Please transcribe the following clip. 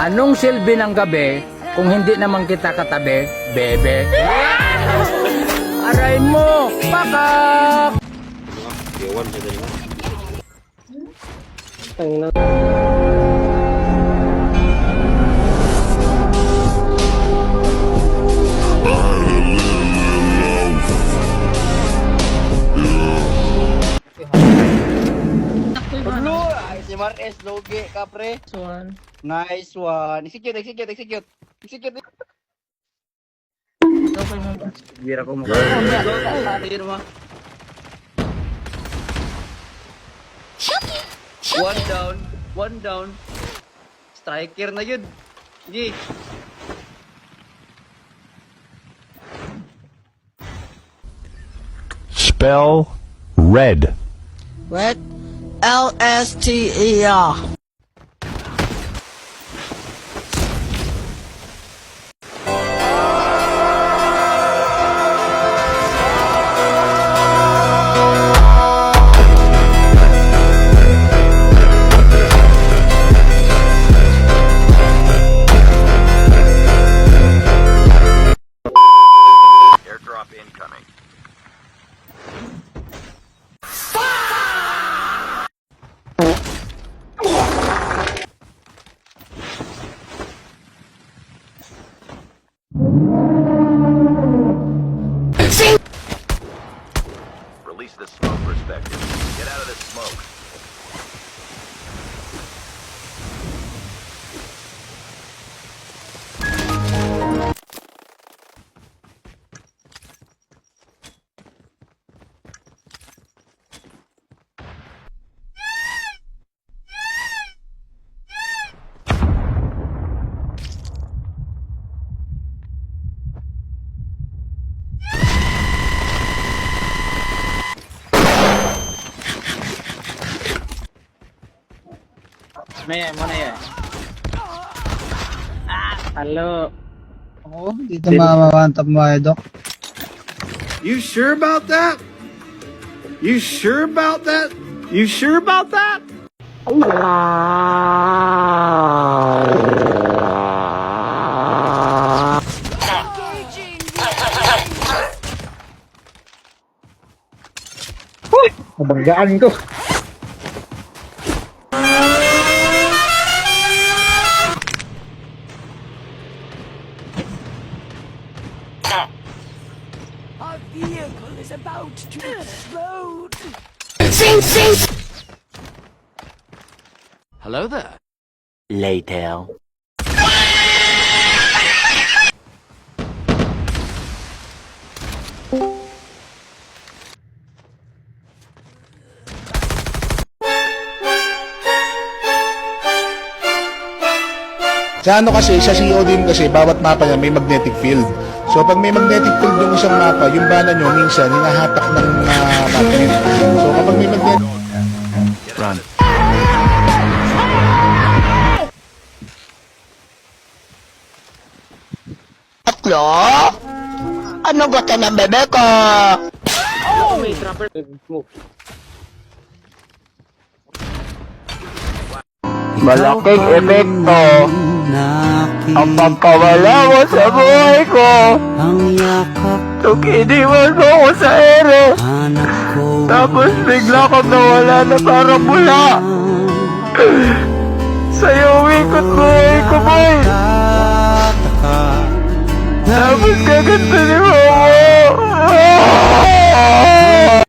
Anong silbi ng gabi kung hindi naman kita katabi, bebe? Aray mo, pakak! Ewan ka din. Blue, si Marquez, logi, kapre. One. Nice one. Execute. Execute. Okay mo ba? Gira ko mo. One down. Striker na yun. G. Spell red. What? L-S-T-E-R. Airdrop incoming. Release the smoke perspective. Get out of the smoke. Mana ya? Halo. Oo, dito mamamantap mo ay Dok. You sure about that? You sure about that? You sure about that? Nabanggaan ko. Our vehicle is about to explode. Hello there. Later. Sa ano kasi, sa COD kasi, bawat mapa niya may magnetic field. So pag may magnetic field yung isang mapa, yung bala nyo minsan, hinahatak ng magnet. So kapag may magnetic... Run. Tatlo? Ano gusto ng bebe ko? Malaking epekto ang pagkawala mo sa buhay ko. Tukiniwan mo ako sa ere. Tapos bigla kang nawala na parang bula. Sa'yo umikot buhay ko, boy. Tapos kaganto